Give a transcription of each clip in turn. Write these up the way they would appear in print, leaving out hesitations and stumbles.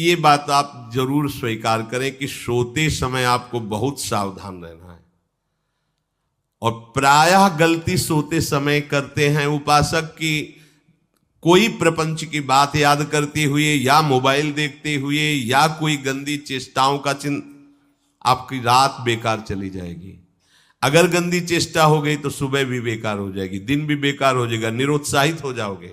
ये बात आप जरूर स्वीकार करें कि सोते समय आपको बहुत सावधान रहना है। और प्रायः गलती सोते समय करते हैं उपासक की, कोई प्रपंच की बात याद करते हुए या मोबाइल देखते हुए या कोई गंदी चेष्टाओं का आपकी रात बेकार चली जाएगी। अगर गंदी चेष्टा हो गई तो सुबह भी बेकार हो जाएगी, दिन भी बेकार हो जाएगा, निरुत्साहित हो जाओगे।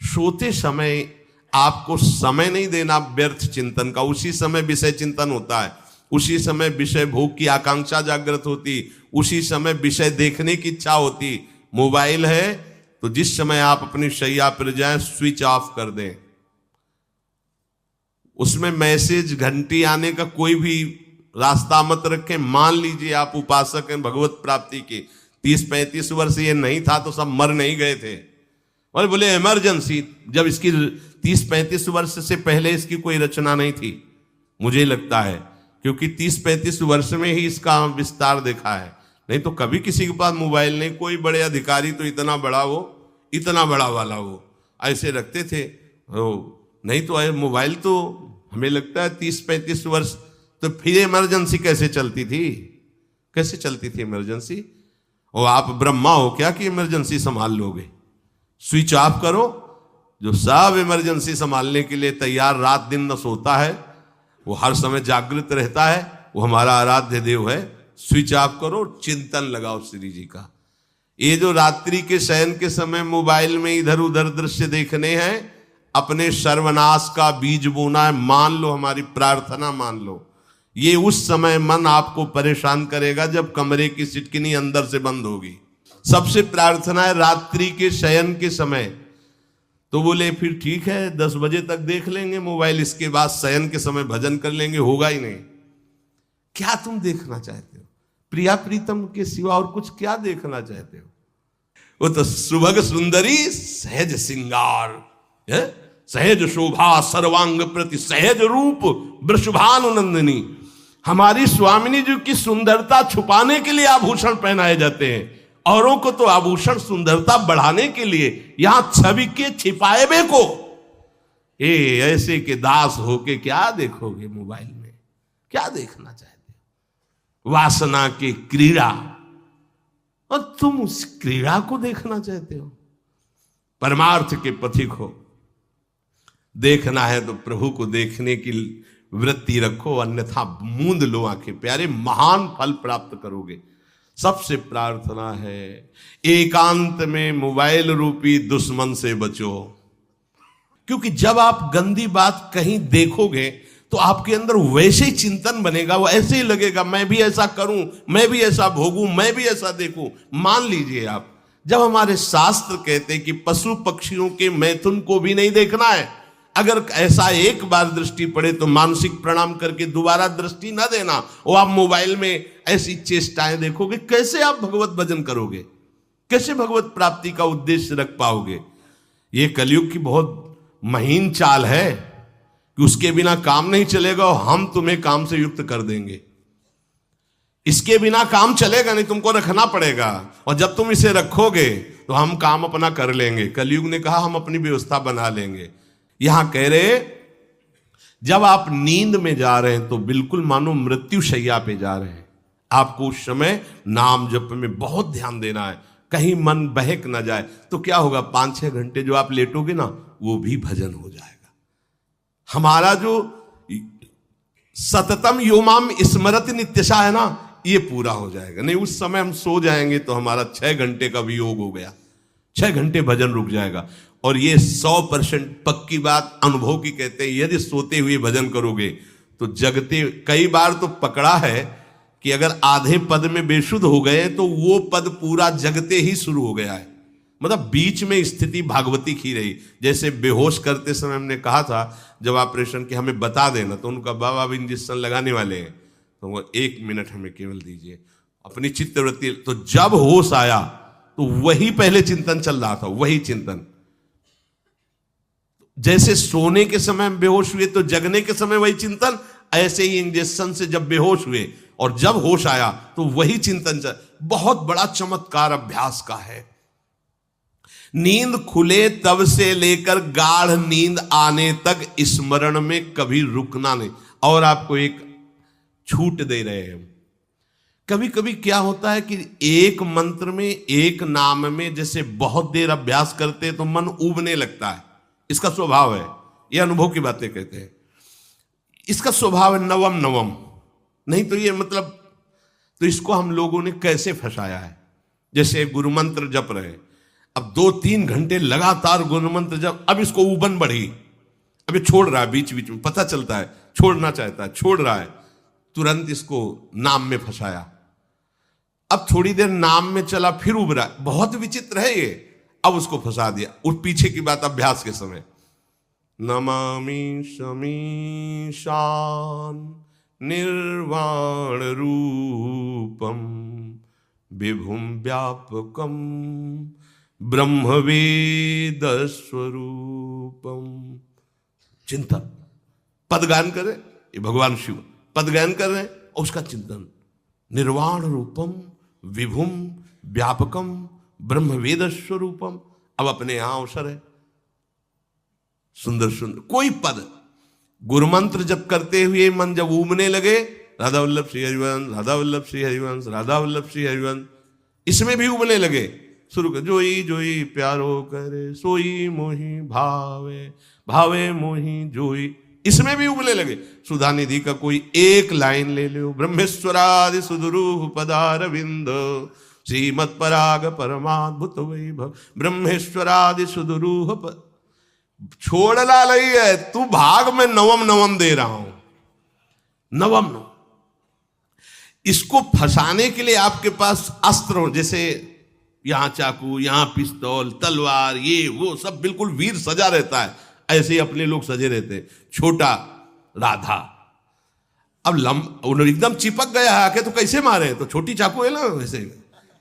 सोते समय आपको समय नहीं देना व्यर्थ चिंतन का। उसी समय विषय चिंतन होता है, उसी समय विषय भोग की आकांक्षा जागृत होती, उसी समय विषय देखने की इच्छा होती। मोबाइल है तो जिस समय आप अपनी शैया पर जाएं स्विच ऑफ कर दें। उसमें मैसेज घंटी आने का कोई भी रास्ता मत रखें। मान लीजिए आप उपासक हैं भगवत प्राप्ति के, 30-35 वर्ष ये नहीं था तो सब मर नहीं गए थे। और बोले इमरजेंसी, जब इसकी 30-35 वर्ष से पहले इसकी कोई रचना नहीं थी, मुझे लगता है, क्योंकि 30-35 वर्ष में ही इसका विस्तार देखा है। नहीं तो कभी किसी के पास मोबाइल नहीं। कोई बड़े अधिकारी तो इतना बड़ा वो, इतना बड़ा वाला वो ऐसे रखते थे। नहीं तो मोबाइल तो हमें लगता है 30-35 वर्ष। तो फिर इमरजेंसी कैसे चलती थी? कैसे चलती थी इमरजेंसी? और आप ब्रह्मा हो क्या कि इमरजेंसी संभाल लोगे? स्विच ऑफ करो। जो सब इमरजेंसी संभालने के लिए तैयार रात दिन न सोता है, वो हर समय जागृत रहता है, वो हमारा आराध्य देव है। स्विच ऑफ करो, चिंतन लगाओ श्री जी का। ये जो रात्रि के शयन के समय मोबाइल में इधर उधर दृश्य देखने हैं, अपने सर्वनाश का बीज बोना है। मान लो, हमारी प्रार्थना मान लो, ये उस समय मन आपको परेशान करेगा जब कमरे की सिटकिनी अंदर से बंद होगी। सबसे प्रार्थना है रात्रि के शयन के समय। तो बोले फिर ठीक है 10 बजे तक देख लेंगे मोबाइल, इसके बाद शयन के समय भजन कर लेंगे। होगा ही नहीं। क्या तुम देखना चाहते हो? प्रिया प्रीतम के सिवा और कुछ क्या देखना चाहते हो? वो तो सुभग सुंदरी सहज सिंगार, सहज शोभा सर्वांग प्रति सहज रूप वृषभानुनंदिनी। हमारी स्वामिनी जी की सुंदरता छुपाने के लिए आभूषण पहनाए जाते हैं। औरों को तो आभूषण सुंदरता बढ़ाने के लिए, यहां छवि के छिपाए बे को ऐसे के दास होके क्या देखोगे मोबाइल में? क्या देखना चाहते हो? वासना की क्रीड़ा, और तुम उस क्रीड़ा को देखना चाहते हो? परमार्थ के पथिक हो। देखना है तो प्रभु को देखने की वृत्ति रखो, अन्यथा मूंद लो आंखें। प्यारे, महान फल प्राप्त करोगे। सबसे प्रार्थना है एकांत में मोबाइल रूपी दुश्मन से बचो। क्योंकि जब आप गंदी बात कहीं देखोगे तो आपके अंदर वैसे ही चिंतन बनेगा, वो ऐसे ही लगेगा मैं भी ऐसा करूं, मैं भी ऐसा भोगूं, मैं भी ऐसा देखूं। मान लीजिए आप, जब हमारे शास्त्र कहते हैं कि पशु पक्षियों के मैथुन को भी नहीं देखना है, अगर ऐसा एक बार दृष्टि पड़े तो मानसिक प्रणाम करके दोबारा दृष्टि ना देना। और आप मोबाइल में ऐसी चेष्टाएं देखोगे, कैसे आप भगवत भजन करोगे? कैसे भगवत प्राप्ति का उद्देश्य रख पाओगे? ये कलयुग की बहुत महीन चाल है कि उसके बिना काम नहीं चलेगा और हम तुम्हें काम से युक्त कर देंगे। इसके बिना काम चलेगा नहीं, तुमको रखना पड़ेगा। और जब तुम इसे रखोगे तो हम काम अपना कर लेंगे। कलयुग ने कहा हम अपनी व्यवस्था बना लेंगे। यहां कह रहे जब आप नींद में जा रहे हैं तो बिल्कुल मानो मृत्यु शैया पे जा रहे हैं। आपको उस समय नाम जप में बहुत ध्यान देना है, कहीं मन बहक ना जाए। तो क्या होगा, 5-6 घंटे जो आप लेटोगे ना, वो भी भजन हो जाएगा। हमारा जो सततम योमाम स्मरति नित्यशा है ना, ये पूरा हो जाएगा। नहीं उस समय हम सो जाएंगे तो हमारा 6 घंटे का वियोग हो गया, 6 घंटे भजन रुक जाएगा। और ये 100% पक्की बात अनुभव की कहते हैं, यदि सोते हुए भजन करोगे तो जगते। कई बार तो पकड़ा है कि अगर आधे पद में बेशुद्ध हो गए तो वो पद पूरा जगते ही शुरू हो गया है। मतलब बीच में स्थिति भागवती की रही। जैसे बेहोश करते समय हमने कहा था जब ऑपरेशन के हमें बता देना, तो उनका बाबा अब इंजेक्शन लगाने वाले हैं तो वो 1 मिनट हमें केवल दीजिए, अपनी चित्तवृत्ति। तो जब होश आया तो वही पहले चिंतन चल रहा था, वही चिंतन। जैसे सोने के समय बेहोश हुए तो जगने के समय वही चिंतन, ऐसे ही इंजेक्शन से जब बेहोश हुए और जब होश आया तो वही चिंतन चल। बहुत बड़ा चमत्कार अभ्यास का है। नींद खुले तब से लेकर गाढ़ नींद आने तक स्मरण में कभी रुकना नहीं। और आपको एक छूट दे रहे हैं। कभी कभी क्या होता है कि एक मंत्र में, एक नाम में जैसे बहुत देर अभ्यास करते हैं तो मन उबने लगता है। इसका स्वभाव है, ये अनुभव की बातें कहते हैं। इसका स्वभाव है नवम नवम, नहीं तो ये मतलब, तो इसको हम लोगों ने कैसे फंसाया है। जैसे गुरु मंत्र जप रहे, अब 2-3 घंटे लगातार गुरु मंत्र जप, अब इसको उबन बढ़ी, अब ये छोड़ रहा है, बीच बीच में पता चलता है छोड़ना चाहता है, छोड़ रहा है, तुरंत इसको नाम में फंसाया। अब थोड़ी देर नाम में चला, फिर उब रहा है, बहुत विचित्र है ये, अब उसको फंसा दिया। उस पीछे की बात अभ्यास के समय, नमामि शमीशान निर्वाण रूपम विभुम व्यापकम ब्रह्मवेद स्वरूपम। चिंतन, पदगान करे, ये भगवान शिव पदगान कर रहे हैं और उसका चिंतन, निर्वाण रूपम विभुम व्यापकम ब्रह्मवेद स्वरूपम। अब अपने यहां अवसर है, सुंदर सुंदर कोई पद गुरु मंत्र जब करते हुए मन जब उमने लगे, राधा वल्लभ श्री हरिवंश, राधा वल्लभ श्री हरिवंश, राधा वल्लभ श्री हरिवंश, इसमें भी उमने लगे, शुरू कर, जोई जोई प्यारो करे सोई मोही भावे, भावे मोही जोई, इसमें भी उबले लगे। सुधा निधि का कोई एक लाइन ले लो, ब्रह्मेश्वरादि सुदुरूह पदारविंद श्रीमत् पराग परमाद्भुत वैभव, ब्रह्मेश्वरादि सुदुरूह छोड़ना नहीं है, तू भाग में नवम नवम दे रहा हूं, नवम नवम। इसको फंसाने के लिए आपके पास अस्त्र हो, जैसे यहां चाकू, यहां पिस्तौल, तलवार, ये वो सब बिल्कुल वीर सजा रहता है, ऐसे ही अपने लोग सजे रहते। छोटा राधा, अब एकदम चिपक गया है आके, तो कैसे मारे, तो छोटी चाकू है ना वैसे,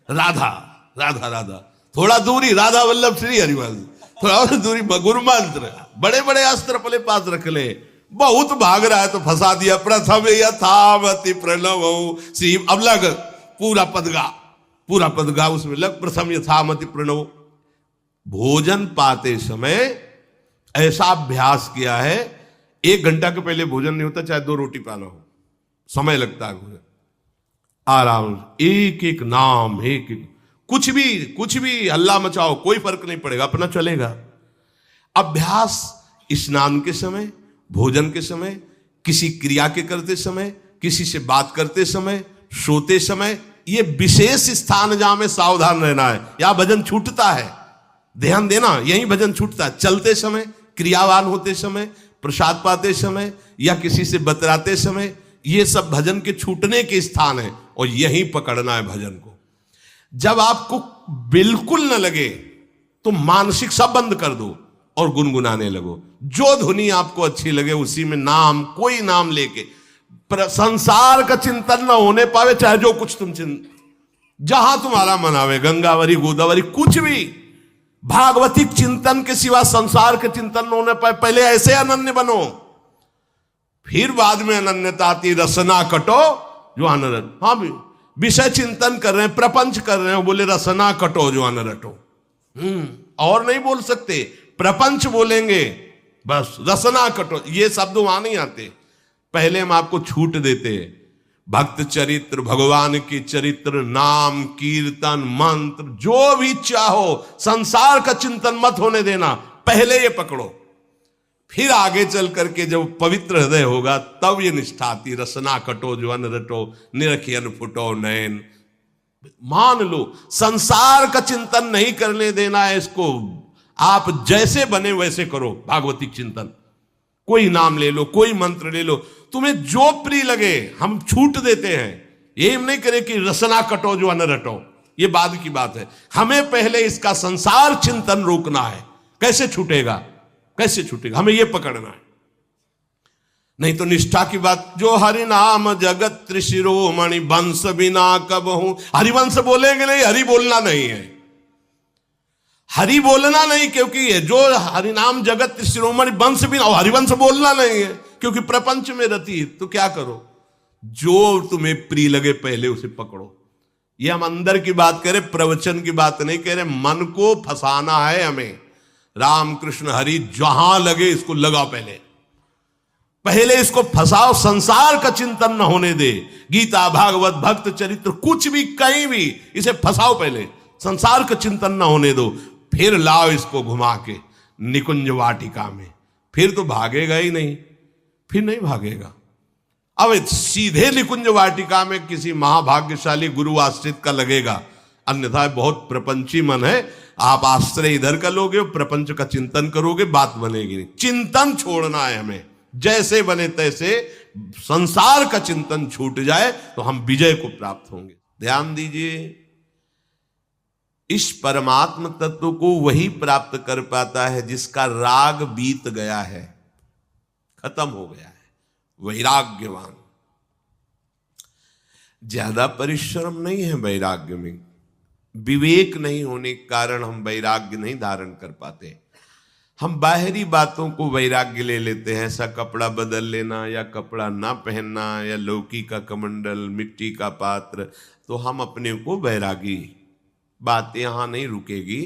राधा राधा राधा, थोड़ा दूरी राधा वल्लभ श्री हरिवंश, थोड़ा और दूरी गुरु मंत्र, बड़े बड़े अस्त्र अपने पास रख ले, बहुत भाग रहा है तो फंसा दिया। प्रथम यथावति प्रणव श्री, अब लग पूरा पदगा, पूरा पदगा उसमें लग, प्रथम यथामति प्रणव। भोजन पाते समय ऐसा अभ्यास किया है, 1 घंटा के पहले भोजन नहीं होता, चाहे 2 रोटी पाना हो, समय लगता है भोजन, आराम, एक एक नाम, एक एक, कुछ भी हल्ला मचाओ, कोई फर्क नहीं पड़ेगा, अपना चलेगा। अभ्यास स्नान के समय, भोजन के समय, किसी क्रिया के करते समय, किसी से बात करते समय, सोते समय, ये विशेष स्थान जहां में सावधान रहना है। यहां भजन छूटता है, ध्यान देना, यही भजन छूटता है। चलते समय, क्रियावान होते समय, प्रसाद पाते समय या किसी से बतराते समय, ये सब भजन के छूटने के स्थान है और यही पकड़ना है भजन को। जब आपको बिल्कुल न लगे तो मानसिक सब बंद कर दो और गुनगुनाने लगो। जो धुनी आपको अच्छी लगे उसी में नाम, कोई नाम लेके, संसार का चिंतन न होने पावे, चाहे जो कुछ तुम जहां तुम्हारा मन आवे, गंगावरी गोदावरी, कुछ भी, भागवतिक चिंतन के सिवा संसार के चिंतन न होने पाए। पहले ऐसे अनन्य बनो, फिर बाद में अनन्यता आती, रसना कटो जो अनरट। हाँ भी विषय चिंतन कर रहे हैं, प्रपंच कर रहे हैं, बोले रसना कटो जो अनरटो, और नहीं बोल सकते, प्रपंच बोलेंगे बस, रसना कटो, ये शब्द वहां नहीं आते। पहले हम आपको छूट देते, भक्त चरित्र, भगवान की चरित्र, नाम, कीर्तन, मंत्र, जो भी चाहो, संसार का चिंतन मत होने देना, पहले ये पकड़ो, फिर आगे चल करके जब पवित्र हृदय होगा तब ये निष्ठा आती, रसना कटो जो अन रटो, निरखियन फुटो नयन। मान लो संसार का चिंतन नहीं करने देना है इसको, आप जैसे बने वैसे करो भागवतिक चिंतन, कोई नाम ले लो, कोई मंत्र ले लो, तुम्हें जो प्रिय लगे, हम छूट देते हैं। ये नहीं करे कि रसना कटो जो अन रटो, ये बाद की बात है, हमें पहले इसका संसार चिंतन रोकना है। कैसे छूटेगा, कैसे छूटेगा, हमें यह पकड़ना है। नहीं तो निष्ठा की बात, जो हरि नाम जगत त्रिशिरोमणि वंश बिना कब हूं, हरिवंश बोलेंगे नहीं, हरि बोलना नहीं है, हरि बोलना नहीं, क्योंकि जो हरिनाम जगत त्रिशिरोमणि वंश बिना, हरिवंश बोलना नहीं है क्योंकि प्रपंच में रति। तो क्या करो, जो तुम्हें प्रिय लगे पहले उसे पकड़ो। ये हम अंदर की बात कह रहे, प्रवचन की बात नहीं कह रहे। मन को फंसाना है हमें। राम कृष्ण हरि जहां लगे इसको लगाओ, पहले इसको फंसाओ, संसार का चिंतन न होने दे। गीता भागवत भक्त चरित्र कुछ भी कहीं भी इसे फंसाओ, पहले संसार का चिंतन न होने दो, फिर लाओ इसको घुमा के निकुंज वाटिका में। फिर तो भागेगा ही नहीं, फिर नहीं भागेगा। अब सीधे निकुंज वाटिका में किसी महाभाग्यशाली गुरु आश्रित का लगेगा, अन्यथा बहुत प्रपंची मन है। आप आश्रय इधर का लोगे, प्रपंच का चिंतन करोगे, बात बनेगी नहीं। चिंतन छोड़ना है हमें, जैसे बने तैसे संसार का चिंतन छूट जाए तो हम विजय को प्राप्त होंगे। ध्यान दीजिए, इस परमात्म तत्व को वही प्राप्त कर पाता है जिसका राग बीत गया है, खत्म हो गया है, वैराग्यवान। ज्यादा परिश्रम नहीं है वैराग्य में, विवेक नहीं होने के कारण हम वैराग्य नहीं धारण कर पाते। हम बाहरी बातों को वैराग्य ले लेते हैं, ऐसा कपड़ा बदल लेना या कपड़ा ना पहनना या लौकी का कमंडल, मिट्टी का पात्र, तो हम अपने को वैरागी। बात यहां नहीं रुकेगी।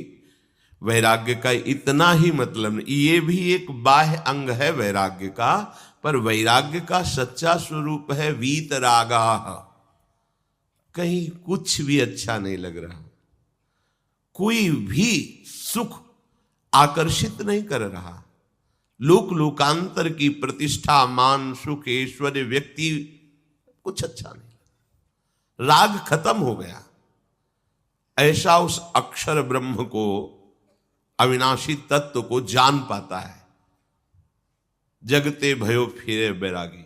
वैराग्य का इतना ही मतलब नहीं, ये भी एक बाह्य अंग है वैराग्य का, पर वैराग्य का सच्चा स्वरूप है वीतरागा। कहीं कुछ भी अच्छा नहीं लग रहा, कोई भी सुख आकर्षित नहीं कर रहा, लोक लोकांतर की प्रतिष्ठा, मान, सुख, ऐश्वर्य, व्यक्ति, कुछ अच्छा नहीं। राग खत्म हो गया। ऐसा उस अक्षर ब्रह्म को, अविनाशी तत्व को जान पाता है। जगते भयो फिरे बैरागी।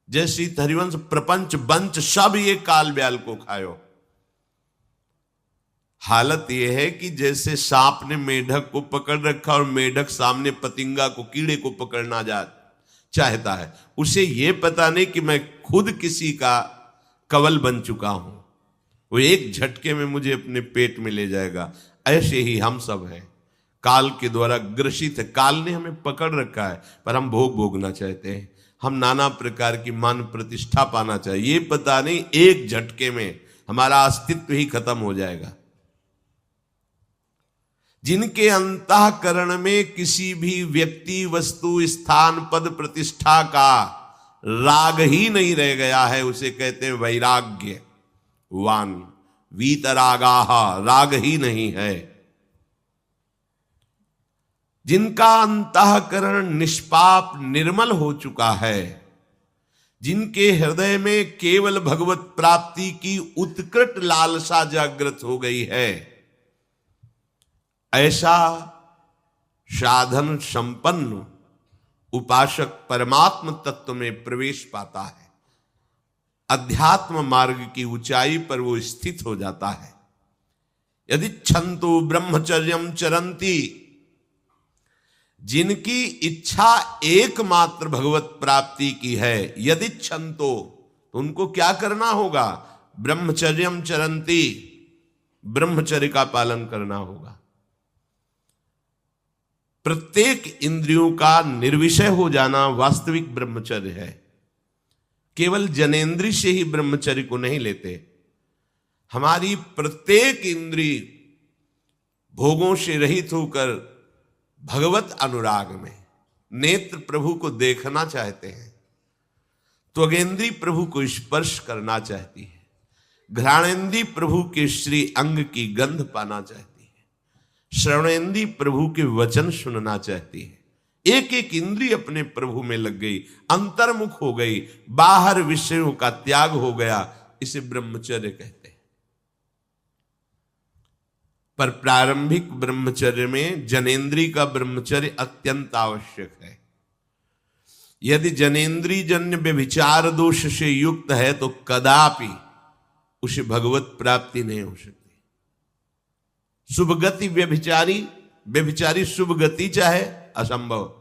जैसी हरिवंश प्रपंच बंच सब ये काल ब्याल को खायो। हालत यह है कि जैसे सांप ने मेढक को पकड़ रखा और मेढक सामने पतिंगा को, कीड़े को पकड़ना चाहता है। उसे यह पता नहीं कि मैं खुद किसी का कवल बन चुका हूं, वो एक झटके में मुझे अपने पेट में ले जाएगा। ऐसे ही हम सब हैं, काल के द्वारा ग्रसित है। काल ने हमें पकड़ रखा है, पर हम भोगना चाहते हैं। हम नाना प्रकार की मान प्रतिष्ठा पाना चाहिए, ये पता नहीं एक झटके में हमारा अस्तित्व ही खत्म हो जाएगा। जिनके अंतःकरण में किसी भी व्यक्ति, वस्तु, स्थान, पद, प्रतिष्ठा का राग ही नहीं रह गया है, उसे कहते हैं वैराग्य वान। वीतरागाह, राग ही नहीं है। जिनका अंतःकरण निष्पाप निर्मल हो चुका है, जिनके हृदय में केवल भगवत प्राप्ति की उत्कट लालसा जागृत हो गई है, ऐसा साधन संपन्न उपासक परमात्म तत्व में प्रवेश पाता है। अध्यात्म मार्ग की ऊंचाई पर वो स्थित हो जाता है। यदि छंतु ब्रह्मचर्यम चरंती, जिनकी इच्छा एकमात्र भगवत प्राप्ति की है, यदि छंतो, तो उनको क्या करना होगा? ब्रह्मचर्यम चरंती, ब्रह्मचर्य का पालन करना होगा। प्रत्येक इंद्रियों का निर्विषय हो जाना वास्तविक ब्रह्मचर्य है। केवल जनेन्द्रिय से ही ब्रह्मचर्य को नहीं लेते। हमारी प्रत्येक इंद्रिय भोगों से रहित होकर भगवत अनुराग में, नेत्र प्रभु को देखना चाहते हैं, त्वगेंद्री प्रभु को स्पर्श करना चाहती है, घ्राणेन्द्री प्रभु के श्री अंग की गंध पाना चाहती है, श्रवणेन्द्री प्रभु के वचन सुनना चाहती है। एक एक इंद्रिय अपने प्रभु में लग गई, अंतर्मुख हो गई, बाहर विषयों का त्याग हो गया। इसे ब्रह्मचर्य कहते हैं। पर प्रारंभिक ब्रह्मचर्य में जनेन्द्रिय का ब्रह्मचर्य अत्यंत आवश्यक है। यदि जनेन्द्रिय जन्य व्यभिचार दोष से युक्त है तो कदापि उसे भगवत प्राप्ति नहीं हो सकती। शुभ गति व्यभिचारी शुभ गति चाहे असंभव।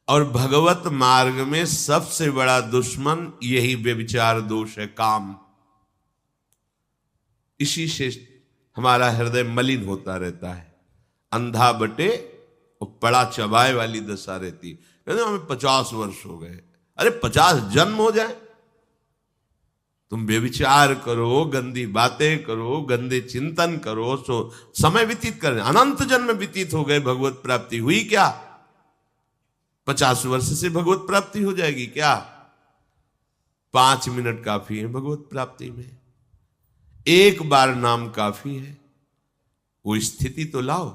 और भगवत मार्ग में सबसे बड़ा दुश्मन यही व्यभिचार दोष है, काम। इसी से हमारा हृदय मलिन होता रहता है। अंधा बटे और पड़ा चबाए वाली दशा रहती। कहते हमें 50 वर्ष हो गए। अरे 50 जन्म हो जाए तुम व्यभिचार करो, गंदी बातें करो, गंदे चिंतन करो, सो समय व्यतीत कर, अनंत जन्म व्यतीत हो गए, भगवत प्राप्ति हुई क्या? 50 वर्ष से भगवत प्राप्ति हो जाएगी क्या? 5 मिनट काफी है भगवत प्राप्ति में, एक बार नाम काफी है। वो स्थिति तो लाओ।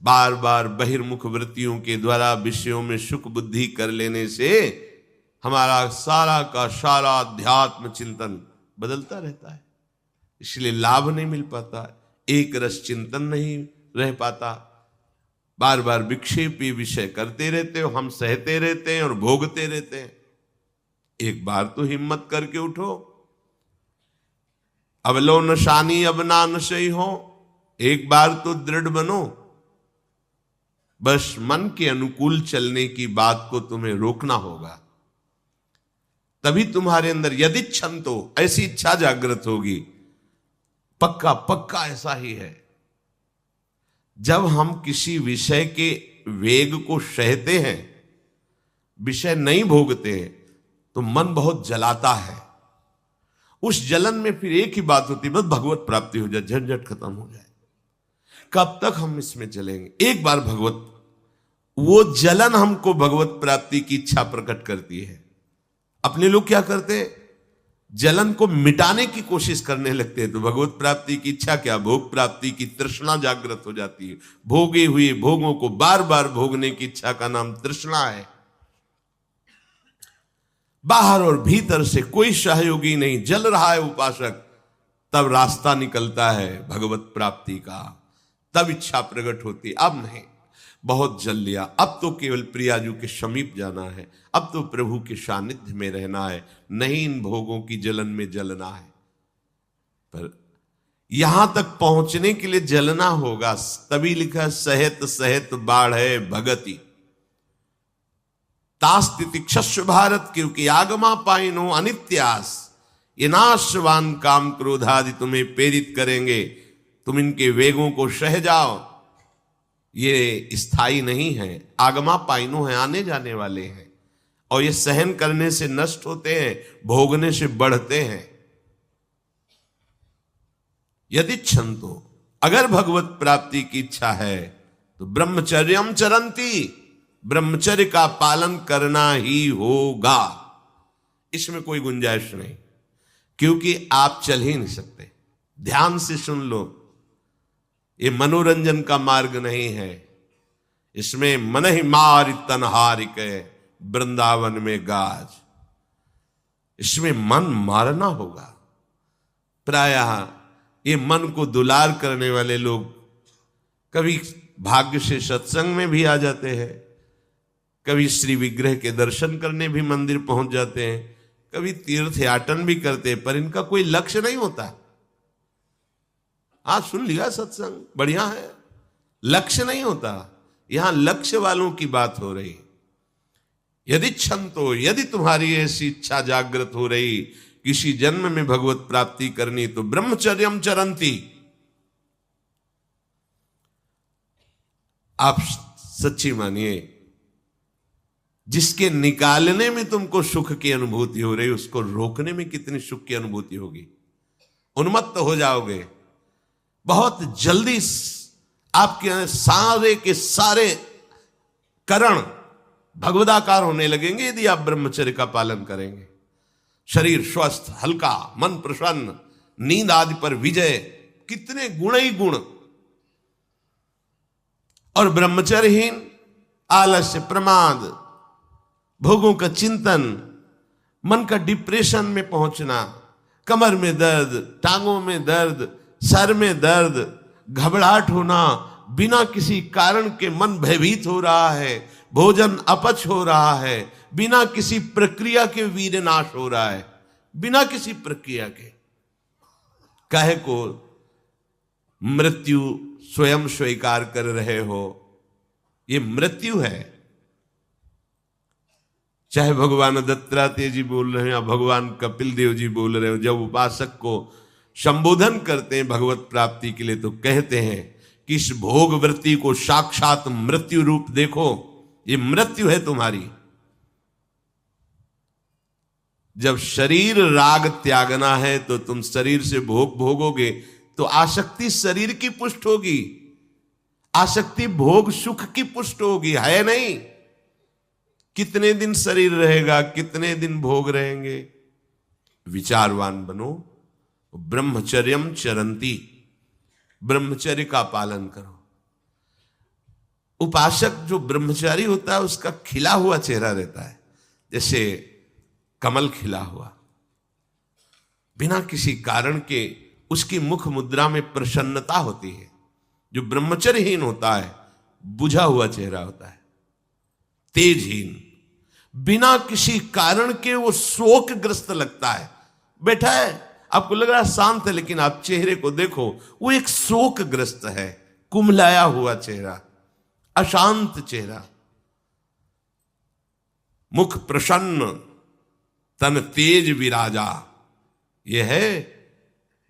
बार बार बहिर्मुख वृत्तियों के द्वारा विषयों में सुख बुद्धि कर लेने से हमारा सारा का सारा अध्यात्म चिंतन बदलता रहता है, इसलिए लाभ नहीं मिल पाता, एक रस चिंतन नहीं रह पाता। बार बार विक्षेपी विषय करते रहते हो, हम सहते रहते हैं और भोगते रहते हैं। एक बार तो हिम्मत करके उठो, अवलो नशानी अब ना नशई हो, एक बार तो दृढ़ बनो। बस मन के अनुकूल चलने की बात को तुम्हें रोकना होगा, तभी तुम्हारे अंदर यदि क्षण तो ऐसी इच्छा जागृत होगी। पक्का पक्का ऐसा ही है। जब हम किसी विषय के वेग को सहते हैं, विषय नहीं भोगते हैं, तो मन बहुत जलाता है। उस जलन में फिर एक ही बात होती है, बस भगवत प्राप्ति हो जाए, झंझट खत्म हो जाए। कब तक हम इसमें चलेंगे? एक बार भगवत, वो जलन हमको भगवत प्राप्ति की इच्छा प्रकट करती है। अपने लोग क्या करते हैं? जलन को मिटाने की कोशिश करने लगते हैं, तो भगवत प्राप्ति की इच्छा क्या, भोग प्राप्ति की तृष्णा जागृत हो जाती है। भोगे हुए भोगों को बार बार भोगने की इच्छा का नाम तृष्णा है। बाहर और भीतर से कोई सहयोगी नहीं, जल रहा है उपासक, तब रास्ता निकलता है भगवत प्राप्ति का, तब इच्छा प्रकट होती। अब नहीं, बहुत जल लिया, अब तो केवल प्रियाजू के समीप जाना है, अब तो प्रभु के सानिध्य में रहना है, नहीं इन भोगों की जलन में जलना है। पर यहां तक पहुंचने के लिए जलना होगा, तभी लिखा सहित सहित बाढ़ है भगति तास्तिति क्षस्व भारत, क्योंकि आगमा पाइनो अनित्यास, ये नाशवान काम क्रोधादि तुम्हें प्रेरित करेंगे, तुम इनके वेगों को सह जाओ। ये स्थायी नहीं है, आगमा पाइनो है, आने जाने वाले हैं, और ये सहन करने से नष्ट होते हैं, भोगने से बढ़ते हैं। यदि क्षंतो, अगर भगवत प्राप्ति की इच्छा है तो ब्रह्मचर्यम चरंती, ब्रह्मचर्य का पालन करना ही होगा, इसमें कोई गुंजाइश नहीं, क्योंकि आप चल ही नहीं सकते। ध्यान से सुन लो, ये मनोरंजन का मार्ग नहीं है, इसमें मन ही मार तनहारिक वृंदावन में गाज, इसमें मन मारना होगा। प्रायः ये मन को दुलार करने वाले लोग कभी भाग्य से सत्संग में भी आ जाते हैं, कभी श्री विग्रह के दर्शन करने भी मंदिर पहुंच जाते हैं, कभी तीर्थ याटन भी करते हैं, पर इनका कोई लक्ष्य नहीं होता। आज सुन लिया सत्संग, बढ़िया है, लक्ष्य नहीं होता। यहां लक्ष्य वालों की बात हो रही। यदि क्षंतो, यदि तुम्हारी ऐसी इच्छा जागृत हो रही किसी जन्म में भगवत प्राप्ति करनी, तो ब्रह्मचर्यम चरंती, आप सच्ची मानिए, जिसके निकालने में तुमको सुख की अनुभूति हो रही, उसको रोकने में कितनी सुख की अनुभूति होगी। उन्मत्त हो जाओगे, बहुत जल्दी आपके सारे के सारे करण भगवदाकार होने लगेंगे यदि आप ब्रह्मचर्य का पालन करेंगे। शरीर स्वस्थ, हल्का, मन प्रसन्न, नींद आदि पर विजय, कितने गुण ही गुण। और ब्रह्मचर्यहीन आलस्य, प्रमाद, भोगों का चिंतन, मन का डिप्रेशन में पहुंचना, कमर में दर्द, टांगों में दर्द, सर में दर्द, घबराहट होना, बिना किसी कारण के मन भयभीत हो रहा है, भोजन अपच हो रहा है, बिना किसी प्रक्रिया के वीर नाश हो रहा है, बिना किसी प्रक्रिया के। काहे को मृत्यु स्वयं स्वीकार कर रहे हो, ये मृत्यु है। चाहे भगवान दत्तात्रेय जी बोल रहे हैं या भगवान कपिल देव जी बोल रहे हो, जब उपासक को संबोधन करते हैं भगवत प्राप्ति के लिए, तो कहते हैं कि इस भोग वृत्ति को साक्षात मृत्यु रूप देखो, ये मृत्यु है तुम्हारी। जब शरीर राग त्यागना है तो तुम शरीर से भोग भोगोगे तो आसक्ति शरीर की पुष्ट होगी, आसक्ति भोग सुख की पुष्ट होगी, है नहीं। कितने दिन शरीर रहेगा, कितने दिन भोग रहेंगे। विचारवान बनो, ब्रह्मचर्यम चरंती, ब्रह्मचर्य का पालन करो। उपासक जो ब्रह्मचारी होता है उसका खिला हुआ चेहरा रहता है, जैसे कमल खिला हुआ, बिना किसी कारण के उसकी मुख मुद्रा में प्रसन्नता होती है। जो ब्रह्मचर्यहीन होता है बुझा हुआ चेहरा होता है, तेजहीन, बिना किसी कारण के वो शोकग्रस्त लगता है। बैठा है, आपको लग रहा है शांत है, लेकिन आप चेहरे को देखो, वो एक शोकग्रस्त है, कुम्हलाया हुआ चेहरा, अशांत चेहरा। मुख प्रसन्न, तन तेज विराजा, यह है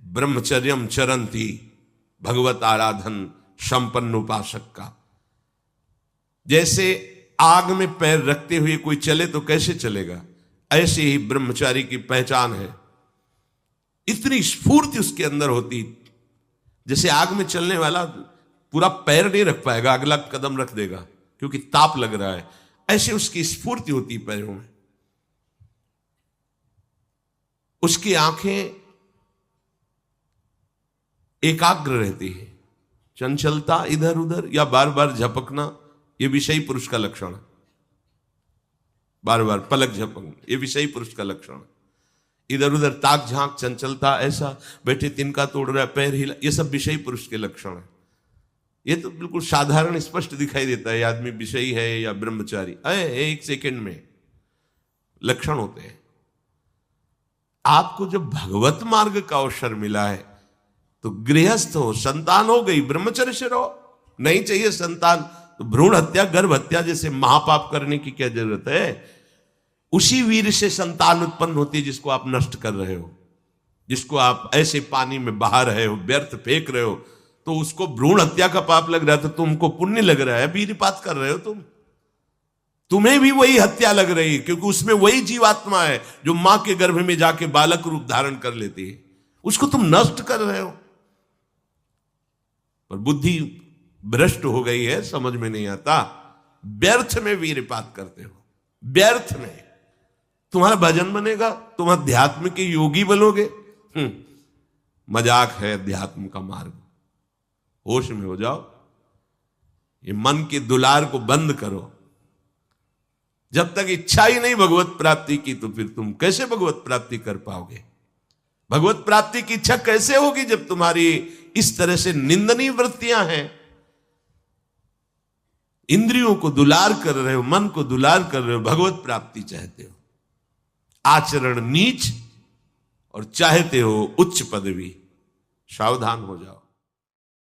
ब्रह्मचर्यम चरंती, भगवत आराधन संपन्न उपासक का। जैसे आग में पैर रखते हुए कोई चले तो कैसे चलेगा, ऐसे ही ब्रह्मचारी की पहचान है। इतनी स्फूर्ति उसके अंदर होती, जैसे आग में चलने वाला पूरा पैर नहीं रख पाएगा, अगला कदम रख देगा क्योंकि ताप लग रहा है, ऐसे उसकी स्फूर्ति होती पैरों में। उसकी आंखें एकाग्र रहती है, चंचलता इधर उधर या बार बार झपकना यह विषयी पुरुष का लक्षण है। बार बार पलक झपकना यह विषयी पुरुष का लक्षण है। इधर उधर ताक झांक, चंचलता, ऐसा बैठे तिनका तोड़ रहा है, पैर हिला, ये सब विषयी पुरुष के लक्षण है। ये तो बिल्कुल साधारण स्पष्ट दिखाई देता है आदमी विषयी है या ब्रह्मचारी, एक सेकंड में लक्षण होते हैं। आपको जब भगवत मार्ग का अवसर मिला है तो गृहस्थ हो, संतान हो गई, ब्रह्मचर्य से रहो। नहीं चाहिए संतान तो भ्रूण हत्या, गर्भ हत्या जैसे महापाप करने की क्या जरूरत है। उसी वीर से संतान उत्पन्न होती है जिसको आप नष्ट कर रहे हो, जिसको आप ऐसे पानी में बहा रहे हो, व्यर्थ फेंक रहे हो, तो उसको भ्रूण हत्या का पाप लग रहा है, तो तुमको पुण्य लग रहा है, वीरपात कर रहे हो तुम्हें भी वही हत्या लग रही है, क्योंकि उसमें वही जीवात्मा है जो मां के गर्भ में जाके बालक रूप धारण कर लेती है, उसको तुम नष्ट कर रहे हो। पर बुद्धि भ्रष्ट हो गई है, समझ में नहीं आता, व्यर्थ में वीरपात करते हो, व्यर्थ में। तुम्हारा भजन बनेगा, तुम अध्यात्म के योगी बनोगे, मजाक है अध्यात्म का मार्ग। होश में हो जाओ, ये मन के दुलार को बंद करो। जब तक इच्छा ही नहीं भगवत प्राप्ति की तो फिर तुम कैसे भगवत प्राप्ति कर पाओगे। भगवत प्राप्ति की इच्छा कैसे होगी जब तुम्हारी इस तरह से निंदनीय वृत्तियां हैं। इंद्रियों को दुलार कर रहे हो, मन को दुलार कर रहे हो, भगवत प्राप्ति चाहते हो, आचरण नीच और चाहते हो उच्च पदवी। सावधान हो जाओ।